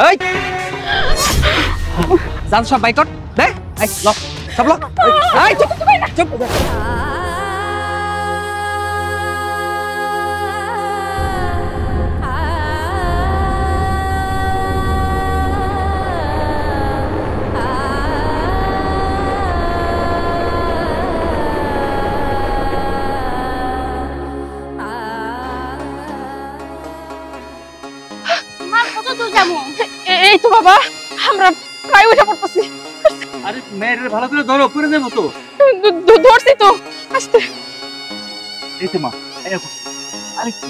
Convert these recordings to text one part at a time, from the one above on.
এই জান সব বাইকট দে এই ল সব ল এই চুপ চুপ এই তো বাবা আমরা প্রায় উঠে পড়তেছি। আরে মেয়ের ভালো করে ধরো, পড়ে যাবো তো। ধরছি তো, আস্তে। এই তো মা, এরকম আরেকটু।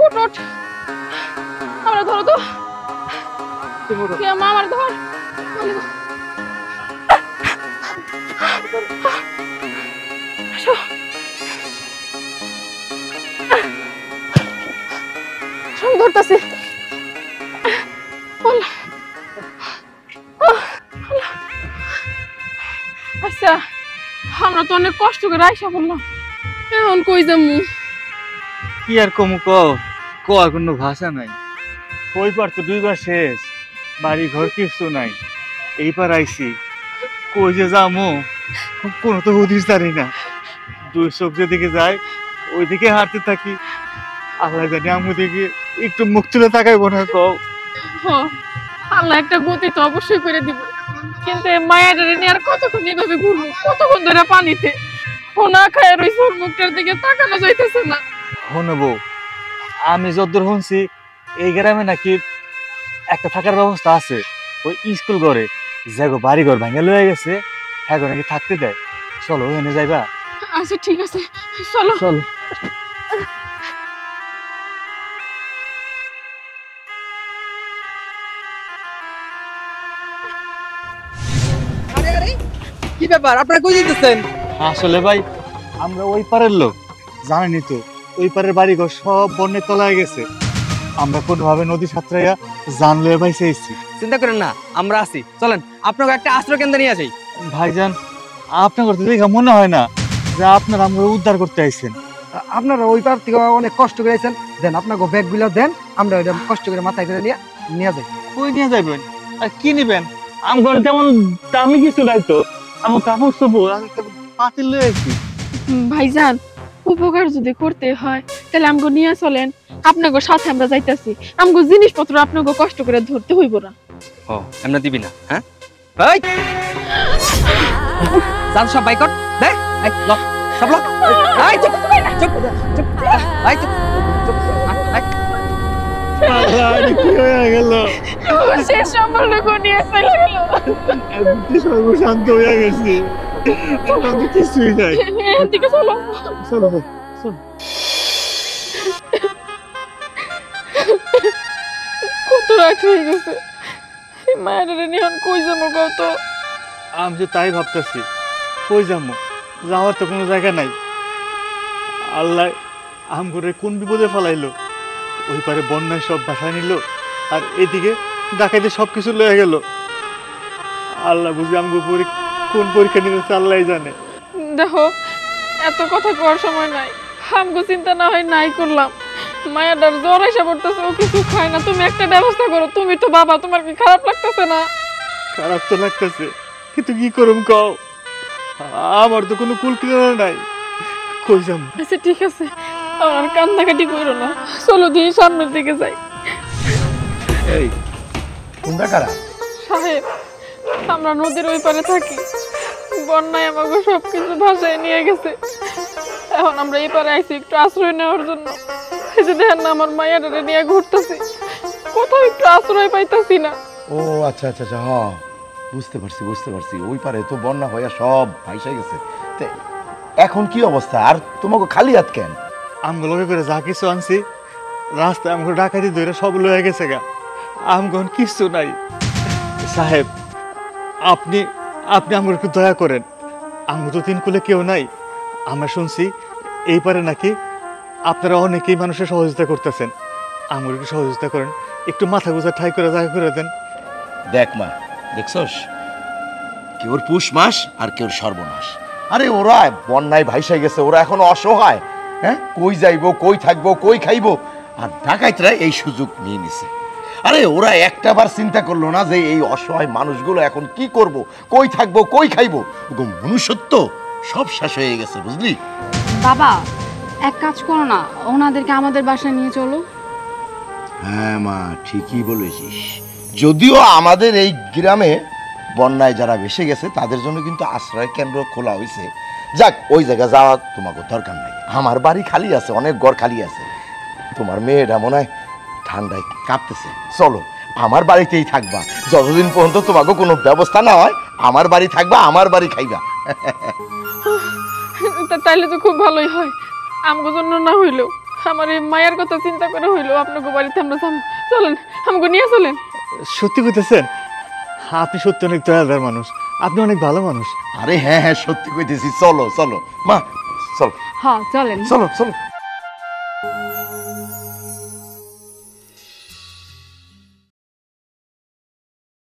উঠ উঠ, আমরা ধরো তো। মা আমার ধর। ধরতেছি। আচ্ছা আমরা তো অনেক কষ্ট করে আইসা বললাম, এখন কই যামু? কি আর কমু ক আর কোনো ভাষা নাই। ওই পার তো 2 বার শেষ, বাড়ি ঘর কিছু নাই। এই পার আইছি, কই যে যামু কোনো তো হদিস জানি না। 2 চোখ যেদিকে যায় ওইদিকে হাঁটতে থাকি। আল্লাহ জানি আমু দিকে একটু মুখ তুলে তাকাইবো না কও। আল্লাহ একটা গতি তো অবশ্যই করে দিব, কিন্তু মায়াটারে নিয়ে আর কতক্ষণ এভাবে ঘুরবো? কতক্ষণ ধরে পানিতে না খায় রইছে, ওর মুখটার দিকে তাকানো যাইতেছে না। হনে বউ, আমি যতদূর শুনছি এই গ্রামে নাকি একটা থাকার ব্যবস্থা আছে। ওই স্কুল ঘরে যাগো বাড়ি ঘর ভাঙে লয়ে গেছে, হ্যাঁ নাকি থাকতে দেয়। চলো ওখানে যাইবা? আচ্ছা ঠিক আছে, চলো চলো। আরে আরে কি ব্যাপার, আপনারা কই যেতেছেন? আসলে ভাই আমরা ওই পারের লোক, জানেনই তো ওই পারের বাড়িঘর সব বন্যে তলায় গেছে। আমরা কোনোভাবে নদী সাঁতরাইয়া জান লয়ে বাইসে এসেছি। চিন্তা করেন না, আমরা আছি, চলেন আপনাকে একটা আশ্রয় কেন্দ্রে নিয়ে যাই। ভাইজান আপনার করতে দেখা মনে হয় না যে আপনারা আমরা উদ্ধার করতে আইছেন। আপনারা ওই পার থেকে অনেক কষ্ট করে আইছেন, দেন আপনাকে ব্যাগগুলো দেন, আমরা ওইটা কষ্ট করে মাথায় করে নিয়ে যাই। কই নিয়ে যাবেন আর কি নিবেন? আমার তেমন দামি কিছু নাই তো, আমার কাপড় চোপড় পাতিল লয়ে আইছি। ভাইজান উপকার যদি করতে হয় তাহলে আমগো নিয়ে চলেন, আপনাকে সাথে আমরা যাইতাছি। আমগো জিনিসপত্র আপনাকে কষ্ট করে ধরতে হইব না। ও আমরা দিবি না? হ্যাঁ এই জান সব বাইকট দে এই ল সব ল এই চুপ চুপ চুপ এই চুপ আরে কি হয়ে গেল? শেষ সম্পর্ক নিয়ে চলে গেল। আমি সর্বশান্ত হয়ে গেছি, আমি কিছুই নাই। এদিকে চলো চলো ভাই চলো। কত রাত হয়ে গেছে, মায়ের নিহন কই যাবো কত? আমি তো তাই ভাবতেছি, কই যাবো? যাওয়ার তো কোনো জায়গা নাই। আল্লাহ আমগরে কোন বিপদে ফেলাইলো। ওই পারে বন্যায় সব বাসা নিল, আর এদিকে ডাকাইতে সব কিছু লয়ে গেল। আল্লাহ বুঝি আমগো কোন পরীক্ষা নিতেছে আল্লাহ জানে। দেখো এত কথা কওয়ার সময় নাই, আমগো চিন্তা না হয় নাই করলাম। মায়াটার জ্বর এসে পড়তেছে, ও কিছু খায় না, তুমি একটা ব্যবস্থা করো। তুমি তো বাবা, তোমার কি খারাপ লাগতেছে না? খারাপ তো লাগতেছে, কিন্তু কি করুম কও? আমার তো কোনো কুল কিনারা নাই, কই যাম? আচ্ছা ঠিক আছে, আর কান্নাকাটি করো না, চলো দিয়ে সামনের দিকে যাই। এই তোমরা কারা? সাহেব আমরা নদীর ওই পারে থাকি, বন্যায় আমাকে সবকিছু ভাসায় নিয়ে গেছে। এখন আমরা এই পারে আইছি একটু আশ্রয় নেওয়ার জন্য। এই যে দেখেন না আমার মায়াটারে নিয়ে ঘুরতেছি, কোথাও একটু আশ্রয় পাইতাছি না। ও আচ্ছা আচ্ছা আচ্ছা, হ্যাঁ বুঝতে পারছি। ওই পারে তো বন্যা হইয়া সব ভাইসা গেছে। তে এখন কি অবস্থা? আর তোমাকে খালি হাত কেন? আমগো লগে করে যা কিছু আনছি রাস্তায় আমগো ডাকাতি ধরে সব লয়ে গেছে গা। আমগো কিছু নাই। সাহেব আপনি আপনি আমগো একটু দয়া করেন, আমগো তো 3 কুলে কেউ নাই। আমরা শুনছি এই পারে নাকি আপনারা অনেকেই মানুষের সহযোগিতা করতেছেন। আমগো একটু সহযোগিতা করেন, একটু মাথা গোজা ঠাই করে জায়গা করে দেন। দেখ মা, দেখছস কেউর পুষ মাস আর কেউর সর্বনাশ। আরে ওরা বন্যায় ভাইসাই গেছে, ওরা এখন অসহায়। হ্যাঁ, কই যাইবো, কই থাকবো, কই খাইবো, আর ডাকাইতরা এই সুযোগ নিয়ে নিছে। আরে ওরা একটাবার চিন্তা করলো না যে এই অসহায় মানুষগুলো এখন কি করব, কই থাকবো, কই খাইবো। মনুষ্যত্ব সব শেষ হয়ে গেছে, বুঝলি? বাবা এক কাজ করো না, ওনাদেরকে আমাদের বাসায় নিয়ে চলো। হ্যাঁ মা, ঠিকই বলেছিস। যদিও আমাদের এই গ্রামে বন্যায় যারা ভেসে গেছে তাদের জন্য কিন্তু আশ্রয় কেন্দ্র খোলা হয়েছে। যাক, ওই জায়গায় যাওয়া তোমাকে দরকার নাই। আমার বাড়ি খালি আছে, অনেক ঘর খালি আছে। তোমার মেয়েটা মনে হয় ঠান্ডায় কাঁপতেছে, চলো আমার বাড়িতেই থাকবা যতদিন পর্যন্ত তোমাকে কোনো ব্যবস্থা না হয়। আমার বাড়ি থাকবা, আমার বাড়ি খাইবা। তাইলে তো খুব ভালোই হয়। আমগো জন্য না হইলেও আমার এই মায়ের কথা চিন্তা করে হইলেও আপনাকে বাড়িতে আমরা যাবো। চলেন, আমাকে নিয়ে চলেন। সত্যি কইতেছেন? আপনি সত্যি অনেক দয়াদার মানুষ, আপনি অনেক ভালো মানুষ। আরে হ্যাঁ হ্যাঁ, সত্যি কইতেছি। চলো চলো মা, চলো হ্যাঁ চলেন। চলো চলো।